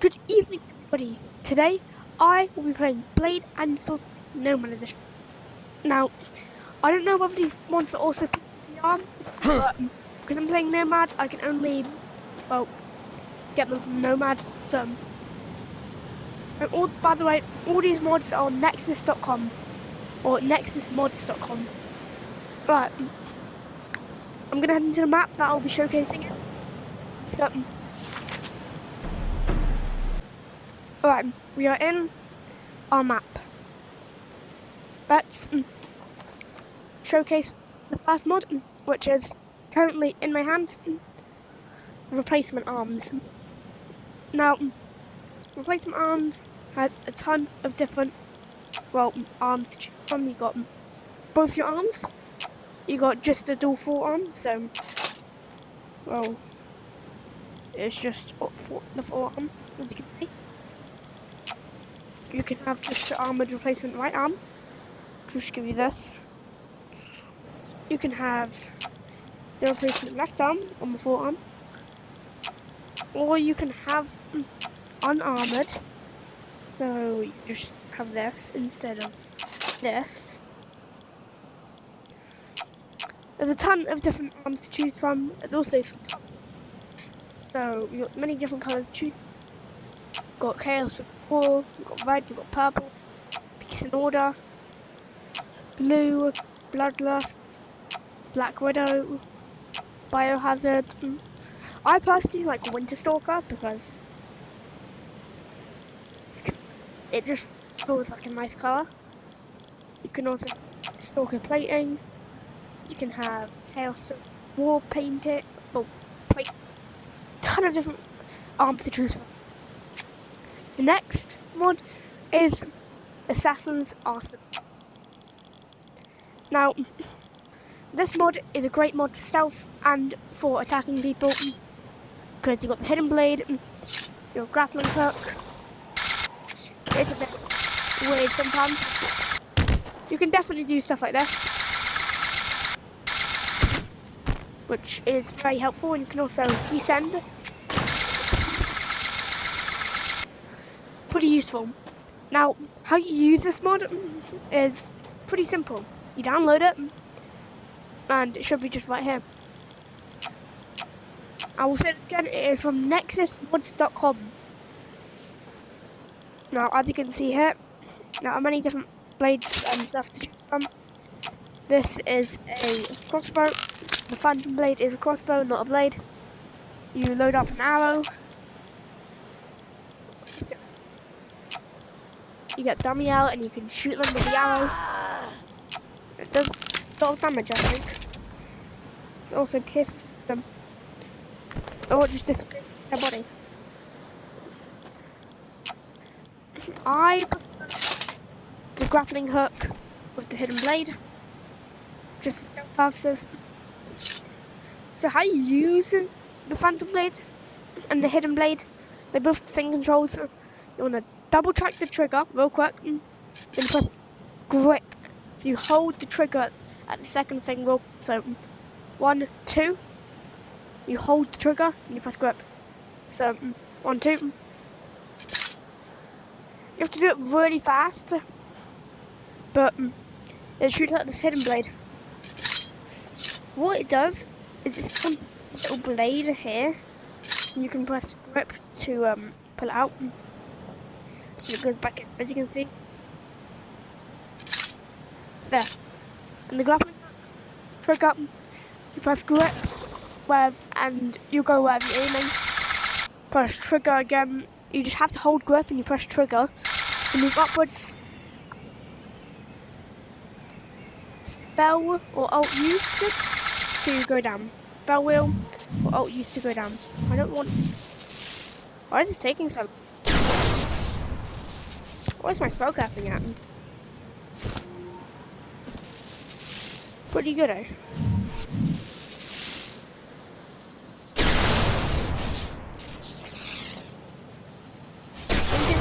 Good evening, everybody. Today, I will be playing Blade and Sorcery-Nomad edition. Now, I don't know whether these mods are also VR, but because I'm playing Nomad, I can only, get them from Nomad. So, and by the way, all these mods are on nexus.com or nexusmods.com. But I'm gonna head into the map that I'll be showcasing it. Let's go. Alright, we are in our map. Let's showcase the first mod, which is currently in my hands, replacement arms. Now, replacement arms has a ton of different, arms to choose from. You got both your arms, you got just a dual forearm, so, it's just the forearm, as you can see. You can have just the armored replacement right arm, just give you this. You can have the replacement left arm on the forearm, or you can have unarmored, so you just have this instead of this. There's a ton of different arms to choose from. There's also some so you've got many different colours to choose. You've got Chaos of War, you've got Red, you've got Purple, Peace and Order, Blue, Bloodlust, Black Widow, Biohazard. I personally like Winter Stalker because it just feels like a nice colour. You can also have Stalker plating. You can have Chaos of War painted, paint. Ton of different arms to choose from. The next mod is Assassin's Arsenal. Now, this mod is a great mod for stealth and for attacking people because you've got the hidden blade, your grappling hook. It's a bit weird sometimes. You can definitely do stuff like this, which is very helpful, and you can also descend. Pretty useful. Now, how you use this mod is pretty simple. You download it, and it should be just right here. I will say it again, it is from nexusmods.com. Now, as you can see here, there are many different blades and stuff to choose from. This is a crossbow. The phantom blade is a crossbow, not a blade. You load up an arrow. You get dummy out and you can shoot them with the arrow. It does a lot of damage, I think. It also pierces them. Or just disappears their body. I prefer the grappling hook with the hidden blade, just for purposes. So how you use the phantom blade and the hidden blade, they're both the same controls. So you want to double track the trigger real quick, then press grip. So you hold the trigger at the second thing so 1, 2, you hold the trigger and you press grip. So 1, 2. You have to do it really fast, but it shoots out this hidden blade. What it does is it's a little blade here, and you can press grip to pull it out. And it goes back in, as you can see. There. And the grappling trigger, you press grip and you go wherever you're aiming. Press trigger again. You just have to hold grip and you press trigger and move upwards. Spell or alt use to go down. Spell wheel or alt use to go down. I don't want. Why is this taking so long? What is my spellcasting at? Pretty good, eh?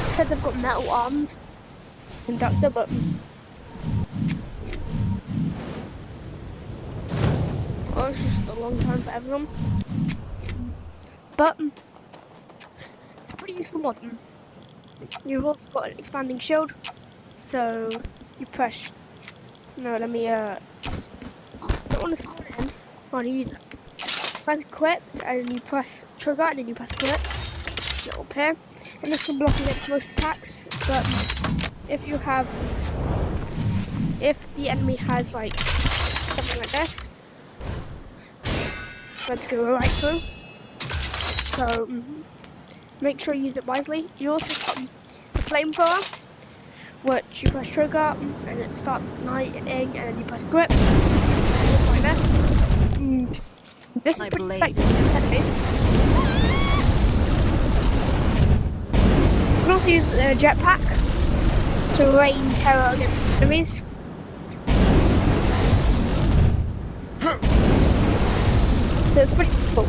Because I've got metal arms, conductor, but it's just a long time for everyone. But It's a pretty useful mod. You've also got an expanding shield, so you press. No, let me. Don't want to spawn it in. I want to use it. Press equipped, and you press trigger, and then you press equip. It'll appear, and this can block against most attacks. But if the enemy has like something like this, let's go right through. So make sure you use it wisely. You also got the flamethrower, which you press trigger and it starts igniting, and then you press grip, like this. And this is pretty effective against enemies. You can also use the jetpack to rain terror against enemies. So it's pretty cool.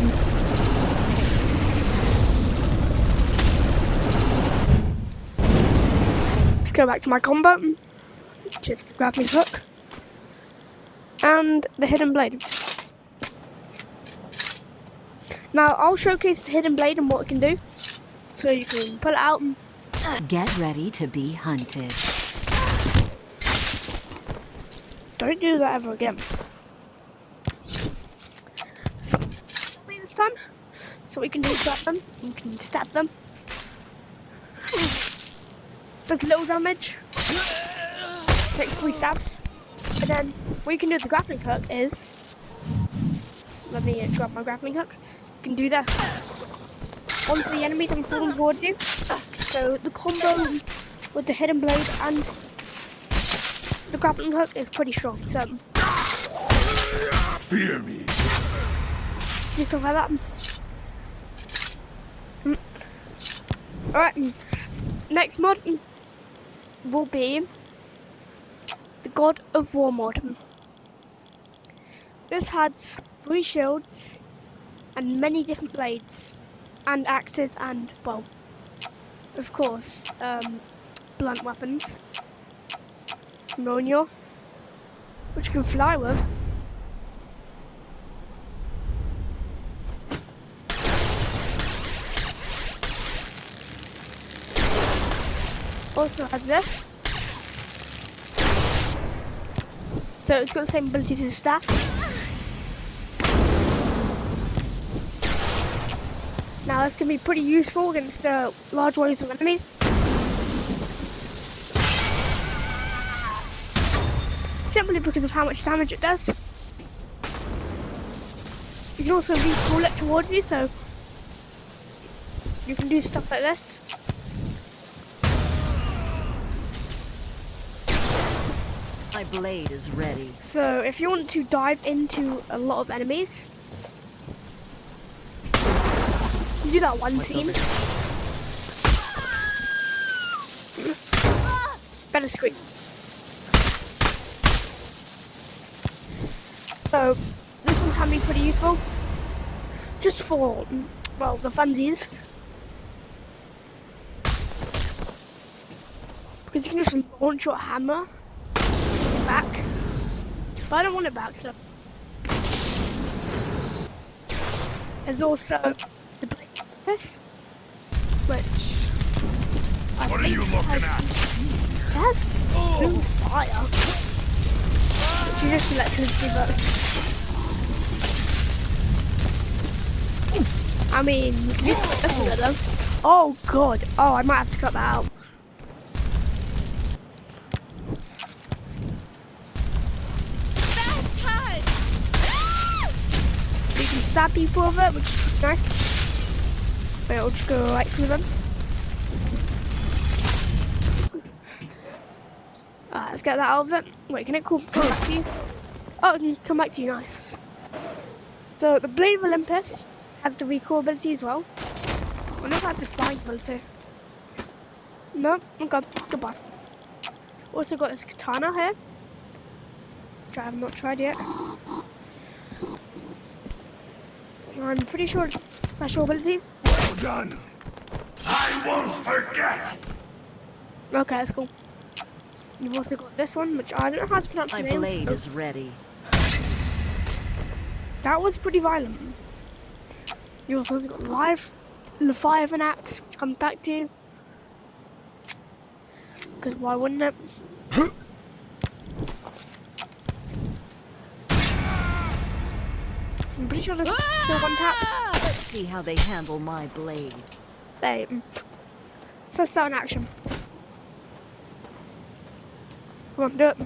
Let's go back to my combo, which is the grappling hook and the hidden blade. Now I'll showcase the hidden blade and what it can do, so you can pull it out. Get ready to be hunted. Don't do that ever again. So this time, so we can do stab them. You can stab them. Does little damage. Takes 3 stabs. And then what you can do with the grappling hook is, let me grab my grappling hook. You can do that onto the enemies and pull them towards you. So the combo with the hidden blade and the grappling hook is pretty strong. So fear me. Just like that. Alright, next mod will be the God of War mod. This has 3 shields and many different blades and axes and, well, of course, blunt weapons. Mjolnir, which you can fly with. Also has this. So it's got the same abilities as staff. Now this can be pretty useful against large waves of enemies. Simply because of how much damage it does. You can also recall it towards you, so you can do stuff like this. My blade is ready. So if you want to dive into a lot of enemies, you do that one team. Better screen. So this one can be pretty useful, just for, well, the funsies. Because you can just launch your hammer back. But I don't want it back, so. There's also the blade this, which I What are you looking at? That's blue fire. Which you just electricity, but I mean, you can use this at them. Oh god. Oh, I might have to cut that out. You can stab people with it, which is nice. But it'll just go right through them. Let's get that out of it. Wait, can it come back to you? Oh, it can come back to you, nice. So the Blade of Olympus has the recall ability as well. I wonder if that's a flying ability. No, okay, goodbye. Also got this katana here, which I have not tried yet. I'm pretty sure it's special abilities. Well done. I won't forget. Okay, that's cool. You've also got this one, which I don't know how to pronounce the My name. blade is ready. That was pretty violent. You also got live Leviathan axe, which comes back to you. Because why wouldn't it? I'm pretty sure there's still one taps. Let's see how they handle my blade. There. So start an action. Come on, do it.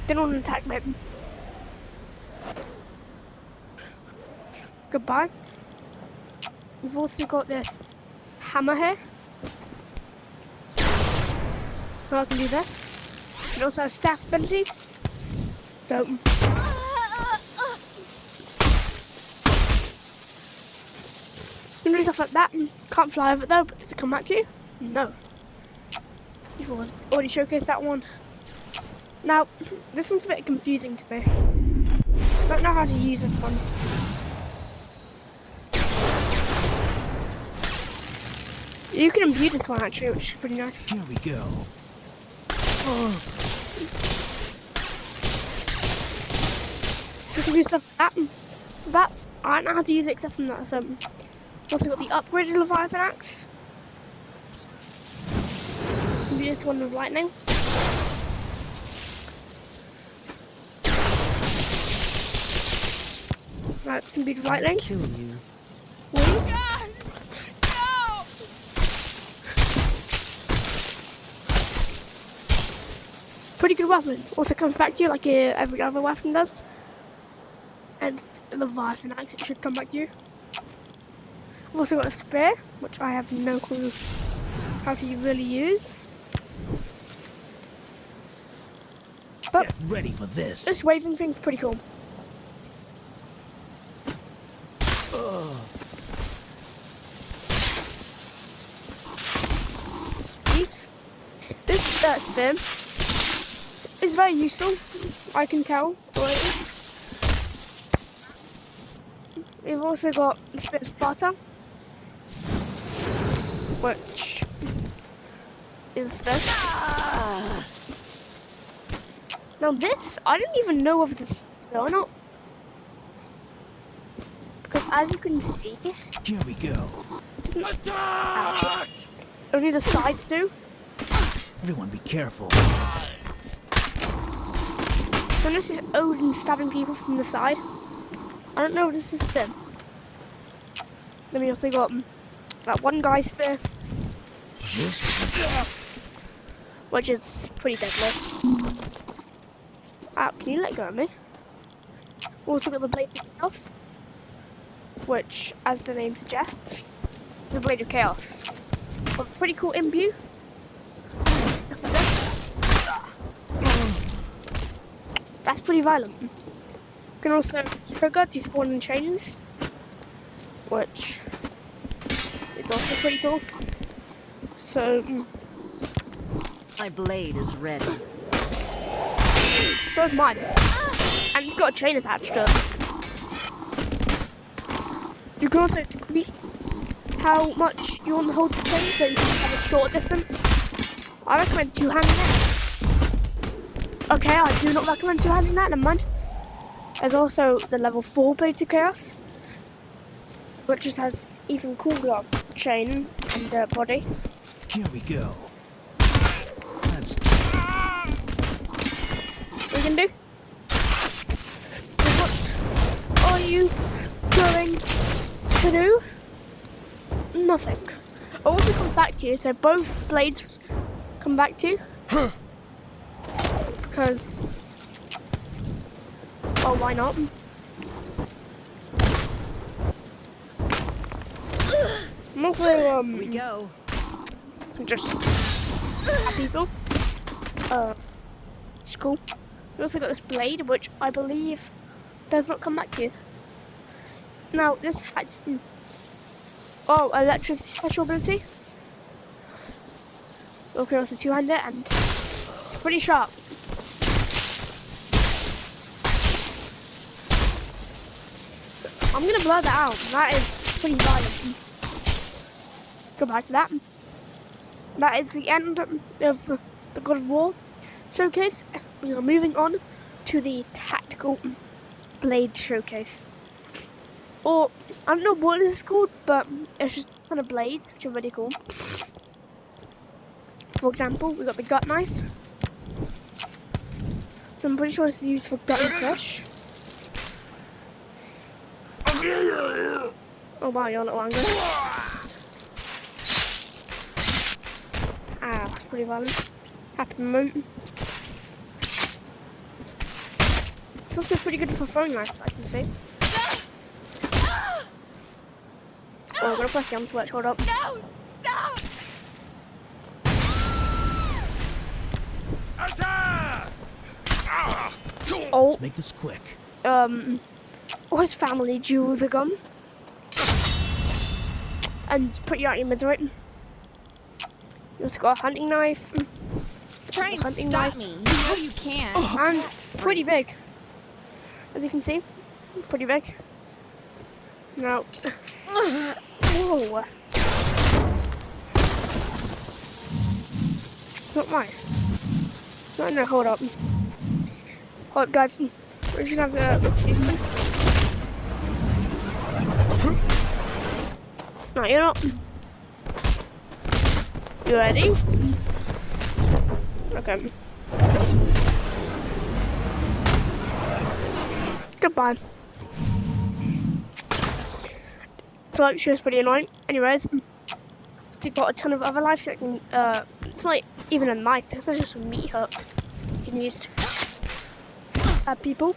Didn't want to attack me. Goodbye. We've also got this hammer here. So I can do this. It also has staff abilities. So you can do stuff like that. Can't fly over it though, but does it come back to you? No. You've already showcased that one. Now, this one's a bit confusing to me. I don't know how to use this one. You can imbue this one actually, which is pretty nice. Here we go. So you can do stuff like that. I don't know how to use it except from that. So, also got the upgraded Leviathan axe. Do this one with lightning. Right, it's imbued with lightning. Kill you. Pretty good weapon. Also comes back to you like every other weapon does. And the Leviathan axe, it should come back to you. I've also got a spear, which I have no clue how to really use. But Get ready for this. this waving thing's pretty cool. This spear is very useful, I can tell already. We've also got the Spear of Sparta, which is a spear. Now this, I don't even know if this is spear or not. Because as you can see, Here we go. Attack! only the sides do. Everyone be careful. So this is Odin stabbing people from the side. I don't know if this is spear. Then we also got that one guy's spear, which is pretty deadly. Ah, can you let go of me? We also got the Blade of Chaos, which, as the name suggests, is the Blade of Chaos. Got a pretty cool imbue. That's pretty violent. You can also trigger to spawn in chains, which is also pretty cool. So, My blade is ready. goes mine. And it's got a chain attached to it. You can also decrease how much you want to hold the chain so you can have a short distance. I recommend two-handing it. Okay, I do not recommend two-handing that, never mind. There's also the level 4 Blade of Chaos, which just has even cooler chain and body. Here we go. Let's What we can do? What are you going to do? Nothing. It also comes back to you, so both blades come back to you. Because, oh, why not? I'm also, Here we go. just at people. It's cool. We also got this blade, which I believe does not come back to you. Now, this has electricity special ability. Okay, also two-handed and it's pretty sharp. I'm gonna blur that out. That is pretty violent. Go back to that. That is the end of the God of War showcase. We are moving on to the tactical blade showcase. Or, I don't know what this is called, but it's just kind of blades, which are really cool. For example, we got the gut knife. So I'm pretty sure it's used for gutting fish. Oh wow, you're a little angry. Ah, that's pretty violent. Happy moment. It's also pretty good for throwing knife, I can see. Oh, I'm gonna press the arm switch, hold up. No! Stop! Attack! Oh, Let's make this quick. or his family duel with a gun. And put you out your misery. You also got a hunting knife. Try and Hunting stop knife. me. You know you can. And pretty big. As you can see, pretty big. Now, whoa. Not nice. No, hold up. Hold up, guys. We're just gonna have to. No, you're not. You ready? Okay. Goodbye. So she was pretty annoying. Anyways, she's got a ton of other lives that can. It's not even a knife. It's just a meat hook. You can use to people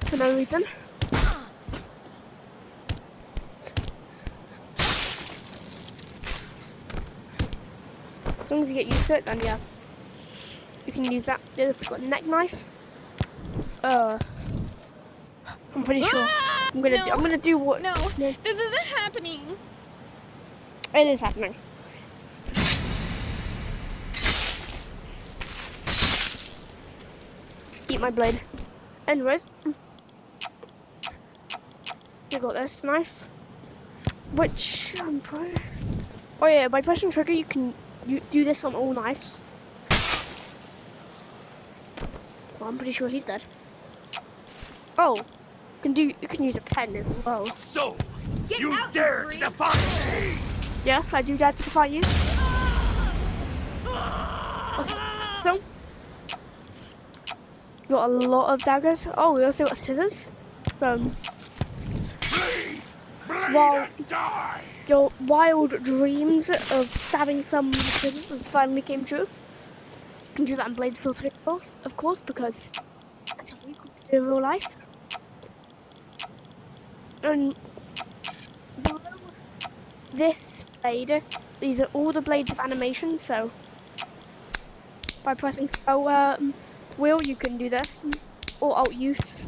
for no reason. As long as you get used to it, then yeah, you can use that. It's got a neck knife. I'm pretty sure. I'm gonna do what. No, this isn't happening. It is happening. Eat my blade. Anyways, you got this knife, which I'm trying. Oh yeah, by pressing trigger, you can do this on all knives. Well, I'm pretty sure he's dead. Oh, you can use a pen as well. So, you dare to defy me? Yes, I do dare to defy you. So, got a lot of daggers. Oh, we also got scissors. While your wild dreams of stabbing some scissors finally came true, you can do that in Blade and Sorcery, of course, because that's what we could do in real life. And below this blade, these are all the blades of animation, so by pressing wheel you can do this, or alt use.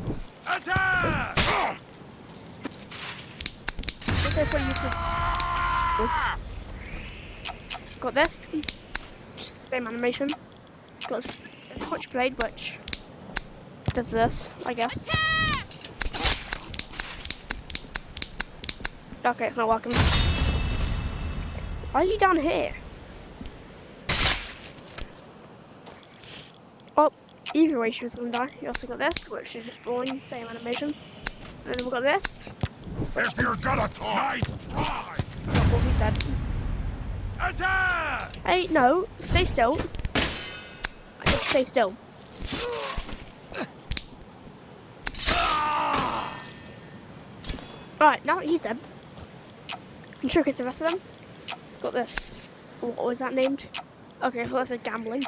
Attack! Also pretty useful. Got this, just same animation. Got a switchblade which does this, I guess. Okay, it's not working. Why are you down here? Oh, either way she was gonna die. You also got this, which is just boring, same animation. Then we've got this. If you're gonna talk, nice try! Oh, he's dead. Attack! Hey, no, stay still. Stay still. Alright, now he's dead. And trick is the rest of them. Got this. What was that named? Okay, I thought that said gambling.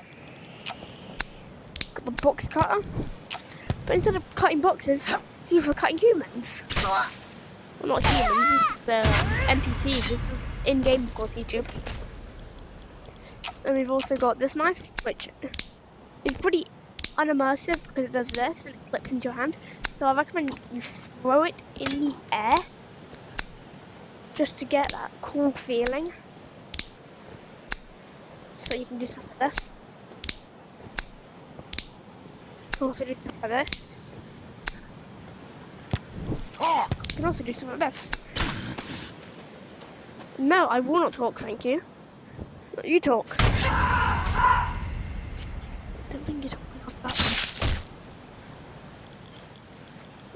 Got the box cutter. But instead of cutting boxes, it's used for cutting humans. Well, not humans, it's the NPCs. This is in-game, of course, YouTube. And we've also got this knife, which is pretty unimmersive because it does this and it flips into your hand. So I recommend you throw it in the air just to get that cool feeling. So you can do something like this. You can also do something like this. Talk! You can also do something like this. No, I will not talk, thank you. You talk. Don't think you're talking off that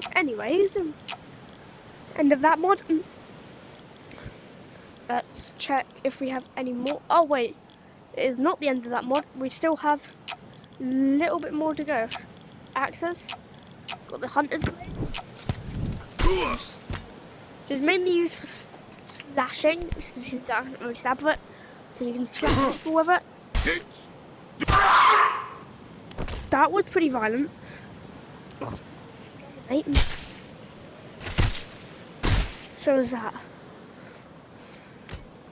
one. Anyways, end of that mod. Let's check if we have any more. Oh wait, it is not the end of that mod. We still have a little bit more to go. Axes. Got the hunter's blade, which is mainly used for slashing, because you can't really stab with it, so you can slash people with it. That was pretty violent. So was that.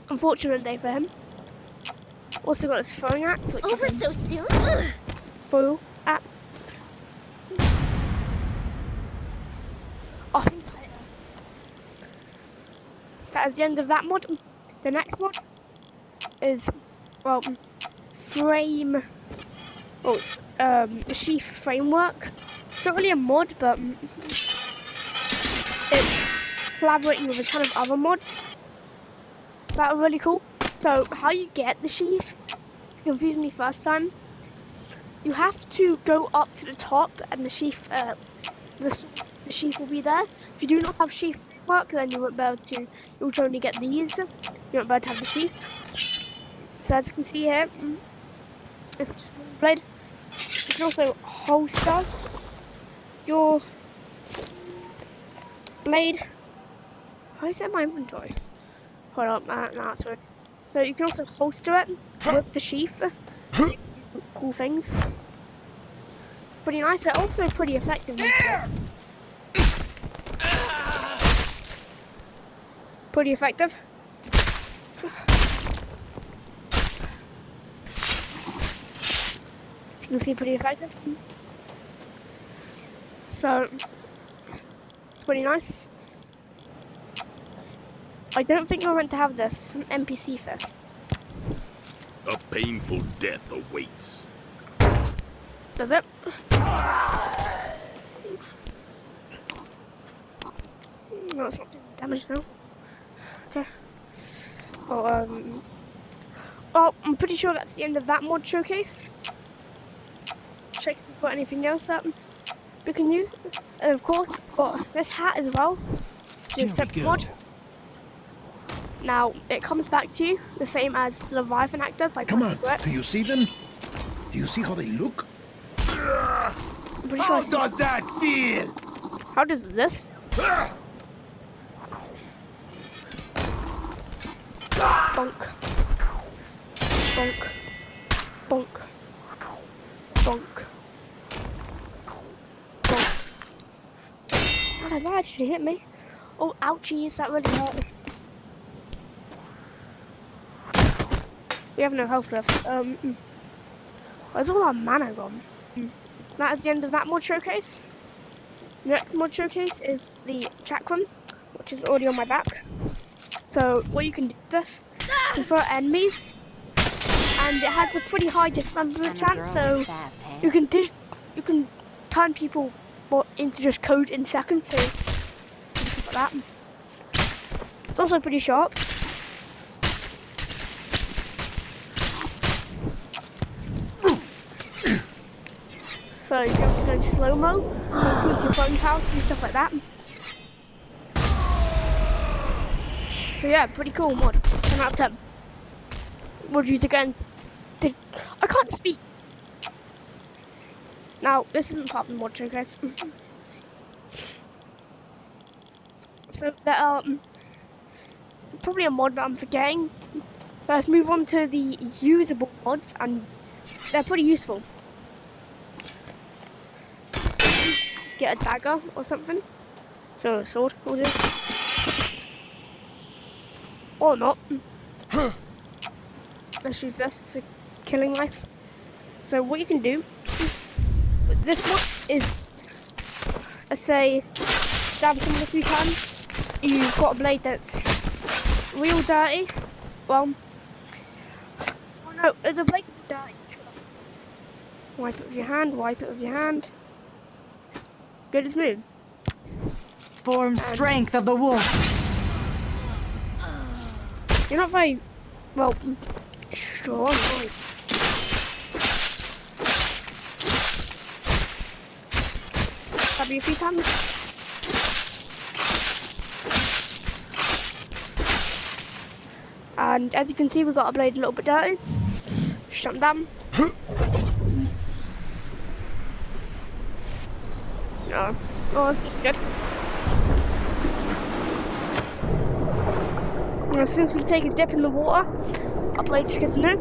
Unfortunate day for him. Also got his throwing axe, which Over is so soon? foil axe. I think that is the end of that mod. The next mod is, well, sheath framework. It's not really a mod, but it's collaborating with a ton of other mods that are really cool. So how you get the sheath confused me first time. You have to go up to the top, and the sheath will be there. If you do not have sheath framework, then you won't be able to. You'll only get these. You won't be able to have the sheath. So as you can see here, it's blade. You can also holster your blade. How is that in my inventory? Hold on, no, that's weird. So you can also holster it with the sheath. Cool things. Pretty nice. They're also pretty effective. Pretty effective. As you can see, pretty effective. So it's pretty nice. I don't think you're meant to have this. It's an NPC first. A painful death awaits. Does it? No, it's not doing damage now. Okay. Oh, I'm pretty sure that's the end of that mod showcase. Check if we've got anything else that we can use. And of course, we've got this hat as well. Here Just we separate go. mod. Now, it comes back to you the same as the Leviathan axe does. Come on, do you see them? Do you see how they look? I'm pretty sure How it's- does that feel? How does this? Bonk. Bonk. Bonk. Bonk. Bonk. Oh, that actually hit me. Oh, ouchies, that really hurt. We have no health left. Where's all our mana gone? That is the end of that mod showcase. The next mod showcase is the chakram, which is already on my back. So what you can do with this, you can throw at enemies, and it has a pretty high dismemberment chance. So you can turn people into just code in seconds. So like that. It's also pretty sharp. So you can go in slow-mo to increase your throwing power and stuff like that. So yeah, pretty cool mod. 10 out of 10. What do you think again? I can't speak. Now, this isn't part of the mod showcase. So there are probably a mod that I'm forgetting. Let's move on to the usable mods, and they're pretty useful. Get a dagger or something. So a sword will do. Or not. Let's use this. It's a killing knife. So what you can do, this one is, let's say, stab someone a few times. You've got a blade that's real dirty. Well, oh no, the blade is dirty. Wipe it with your hand. Wipe it with your hand. Good as new. Form strength of the wolf. You're not very, well, strong. Stab you a few times. And as you can see, we got our blade a little bit dirty. Shut them down. No. Oh, that's good. And as soon as we take a dip in the water, our blade's good to know.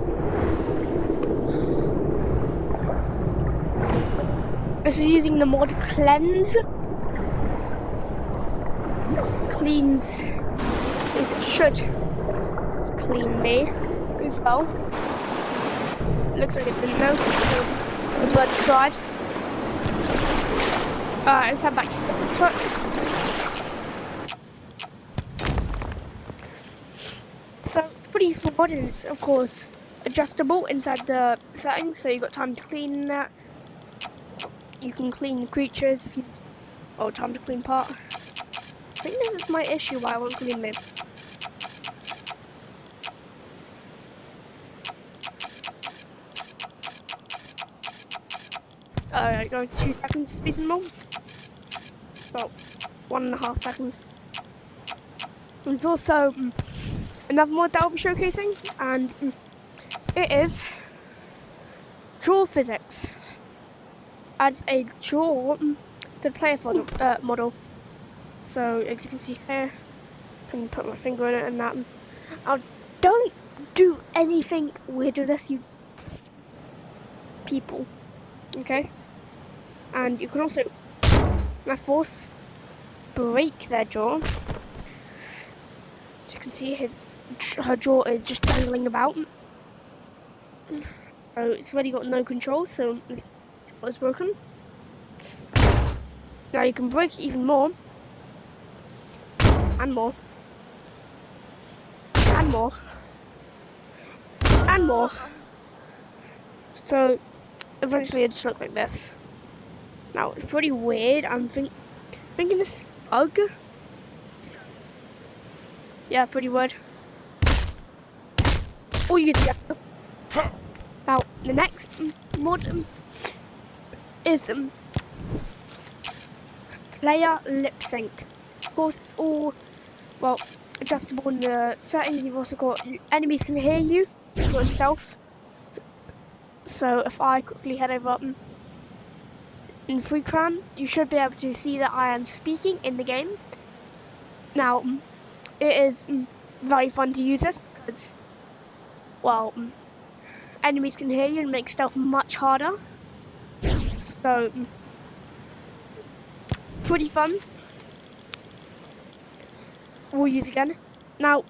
This is using the mod Cleanse. Cleans. It should clean me as well. Looks like it didn't know. The blood's dried. Let's head back to the truck. So it's pretty small, and it's of course adjustable inside the settings, so you've got time to clean that. You can clean the creatures. Oh, time to clean part. I think this is my issue why I won't clean me. Alright, going 2 seconds reasonable. About 1.5 seconds. There's also another mod that I'll be showcasing, and it is draw physics. Adds a draw to the player model. So as you can see here, I can put my finger in it and that. Don't do anything weird with this, you people. Okay? And you can also force break their jaw. As you can see, her jaw is just dangling about. So it's really got no control, so it's broken. Now you can break it even more. And more. And more. And more. So eventually it just looks like this. Now it's pretty weird. I'm thinking this bug. So, yeah, pretty weird. Oh, you get the Now the next mod is player lip sync. Of course, it's all adjustable in the settings. You've also got enemies can hear you. You've got stealth. So if I quickly head over in free cram, you should be able to see that I am speaking in the game. Now, it is very fun to use this because, enemies can hear you and make stealth much harder. So, pretty fun. We'll use again. Now,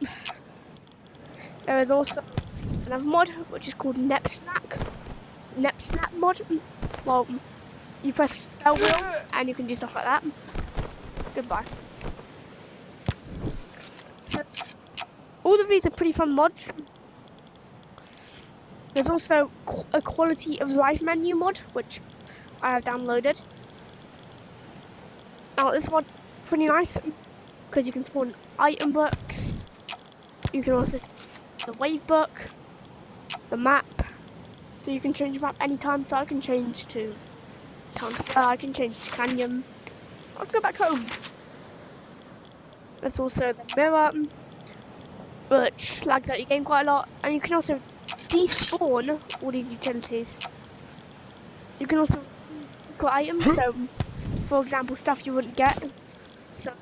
there is also another mod which is called Nep Snap mod. Well, you press spell wheel and you can do stuff like that. Goodbye. So, all of these are pretty fun mods. There's also a quality of life menu mod which I have downloaded. Now this mod is pretty nice because you can spawn item books. You can also the wave book, the map. So you can change the map anytime. So I can change to town square, I can change to canyon. I'll go back home. There's also the mirror, which lags out your game quite a lot, and you can also despawn all these utilities. You can also put items, so for example stuff you wouldn't get, so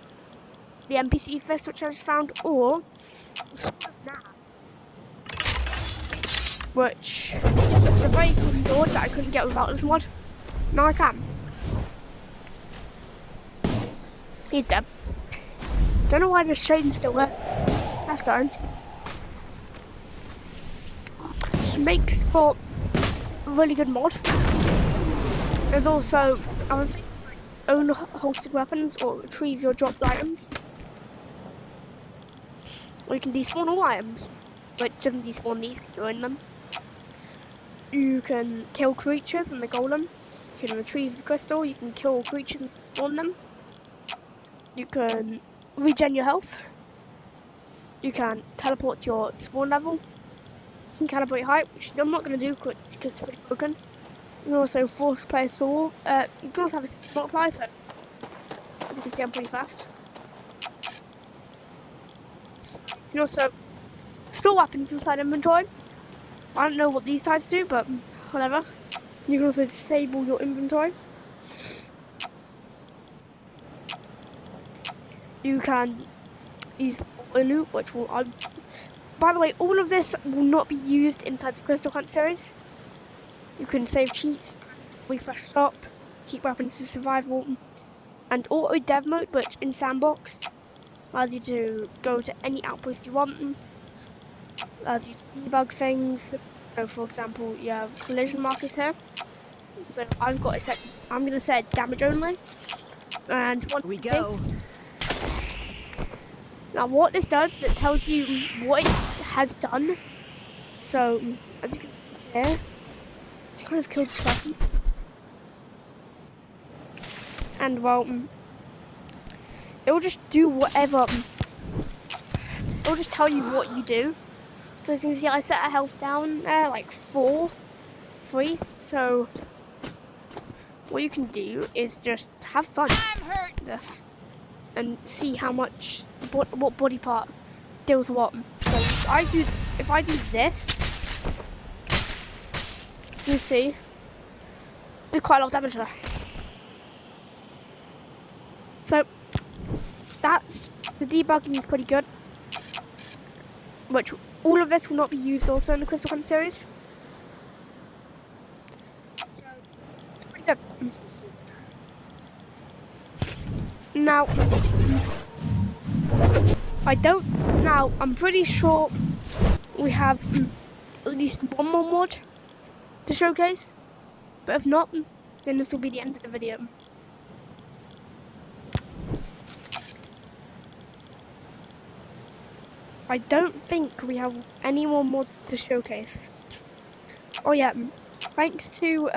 the NPC fist which I just found, or which is a very cool sword that I couldn't get without this mod. Now I can. He's dead. Don't know why this train's still there. That's going. Which makes for a really good mod. There's also own holstered weapons or retrieve your dropped items. Or you can despawn all items, but it doesn't despawn these if you're in them. You can kill creatures in the golem. You can retrieve the crystal. You can kill creatures and spawn them. You can regen your health. You can teleport to your spawn level. You can calibrate height, which I'm not going to do because it's pretty broken. You can also force player saw. You can also have a speed multiplier, so you can see I'm pretty fast. You can also store weapons inside inventory. I don't know what these types do, but whatever. You can also disable your inventory. You can use a loop, which will... by the way, all of this will not be used inside the Crystal Hunt series. You can save cheats, refresh shop, keep weapons to survival, and auto dev mode, which in sandbox allows you to go to any outpost you want, allows you to debug things. So for example, you have collision markers here. So I've got it set, I'm going to set damage only. And one We go. Now what this does is it tells you what it has done. So as you can see here, it's kind of killed the person. And well, it will just do whatever. It will just tell you what you do. So you can see I set a health down there like 3. So what you can do is just have fun with this and see how much what body part deals with what. So if I do this, you can see there's quite a lot of damage there. So that's the debugging is pretty good. Which all of this will not be used also in the Crystal Hunt series. So pretty good. Now I'm pretty sure we have at least one more mod to showcase. But if not, then this will be the end of the video. I don't think we have any more mods to showcase. Oh yeah, thanks to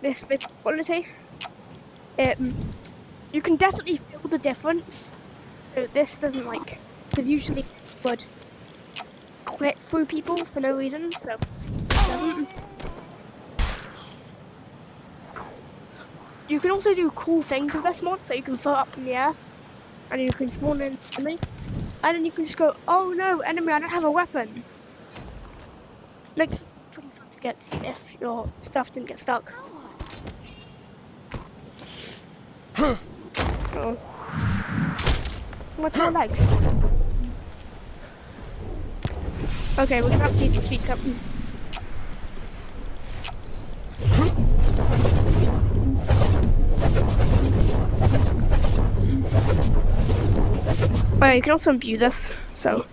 this video quality, you can definitely feel the difference. So this doesn't because usually it would clip through people for no reason, so it doesn't. You can also do cool things with this mod, so you can float up in the air, and you can spawn in enemy. And then you can just go, oh no, enemy, I don't have a weapon. Makes 25 skits if your stuff didn't get stuck. Oh. What's your legs? Okay, we're gonna have to use some cheats up. Oh, you can also imbue this, so.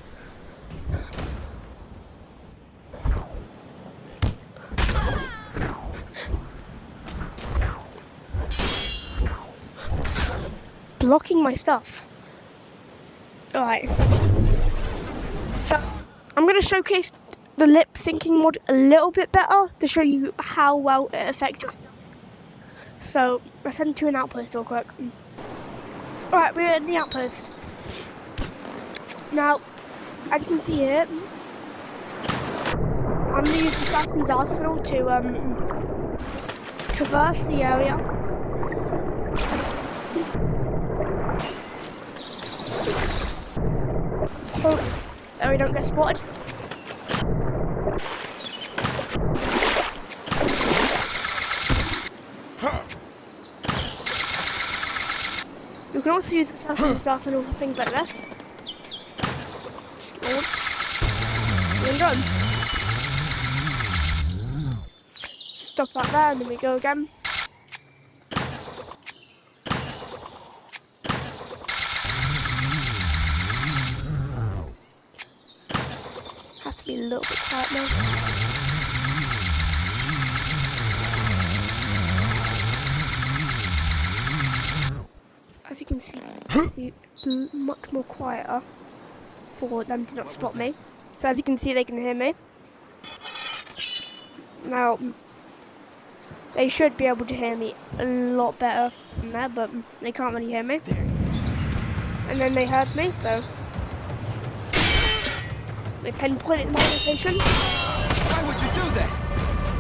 Blocking my stuff. Alright. So, I'm going to showcase the lip syncing mod a little bit better to show you how well it affects your stuff. So, let's head into an outpost real quick. Alright, we're in the outpost. Now, as you can see here, I'm going to use the Assassin's Arsenal to traverse the area. So that we don't get spotted. You can also use the Assassin's Arsenal for things like this. And done. Stop that there and then we go again. Has to be a little bit quiet now. As you can see, it's much more quieter for them to not spot me. So as you can see, they can hear me. Now, they should be able to hear me a lot better from there, but they can't really hear me. And then they heard me, so they pinpointed my location. Why would you do that?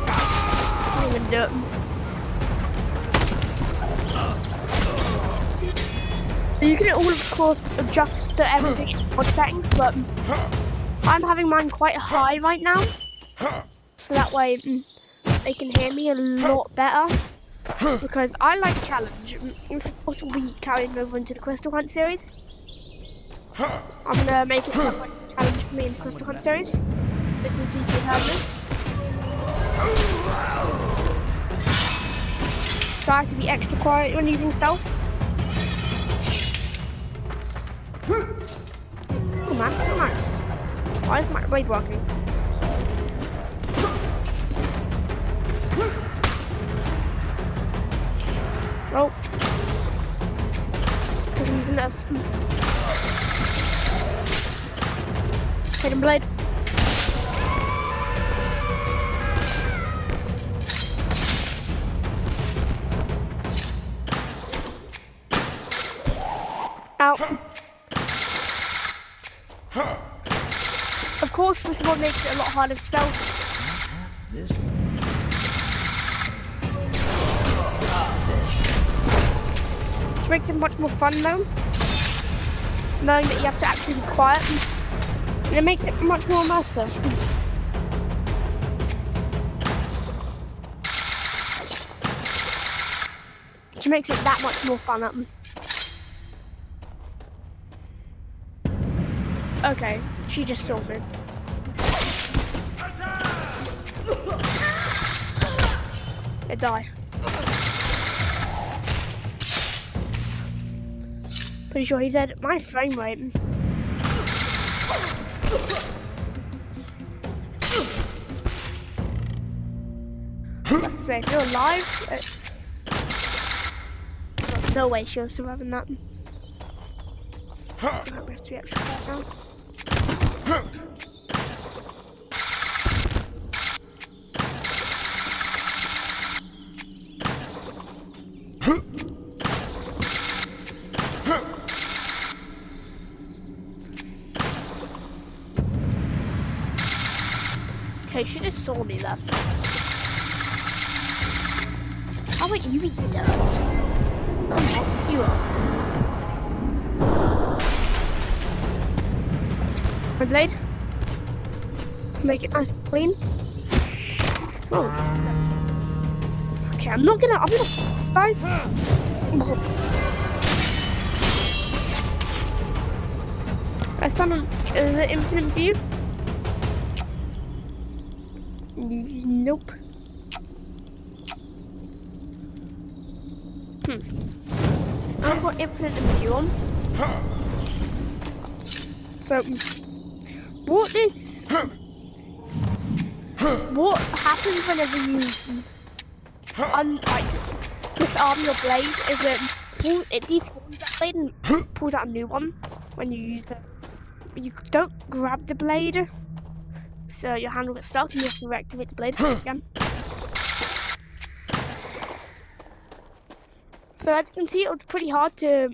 I didn't even do it. You can, of course, adjust to everything on settings, but I'm having mine quite high right now, so that way they can hear me a lot better. Because I like challenge. This is also be carrying over into the Crystal Hunt series. I'm gonna make it somewhat challenge for me in the Crystal Hunt series. This is easy to handle. So I have to be extra quiet when using stealth. Oh man, so nice. Why is my blade working? Oh. Because I'm using this. Hidden blade. Ow. Of course, this one makes it a lot harder to stealth. This. Which makes it much more fun though. Knowing that you have to actually be quiet. And it makes it much more immersive. Which makes it that much more fun. Okay, she just saw me. It died. Pretty sure he said my frame rate. So if you're alive, there's no way she'll survive in that. That has to be extra bad now. Okay, she just saw me there. How about you eat dirt? Come on, you are. My blade. Make it nice and clean. Oh. Okay, I'm not gonna, guys. I stand on the infinite view. Nope. I've got infinite view on. So, what happens whenever you disarm your blade is it despawns that blade and pulls out a new one when you use it. You don't grab the blade, so your hand will get stuck and you have to reactivate the blade again. So as you can see, it's pretty hard to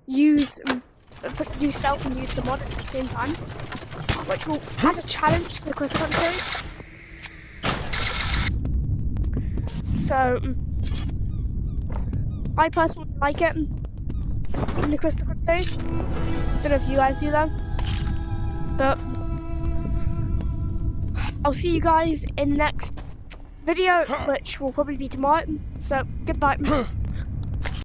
use stealth and use the mod at the same time, which will add a challenge to the Crystal Hunt series. So I personally like it in the Crystal Hunt series. Don't know if you guys do that, but I'll see you guys in the next video, which will probably be tomorrow. So goodbye.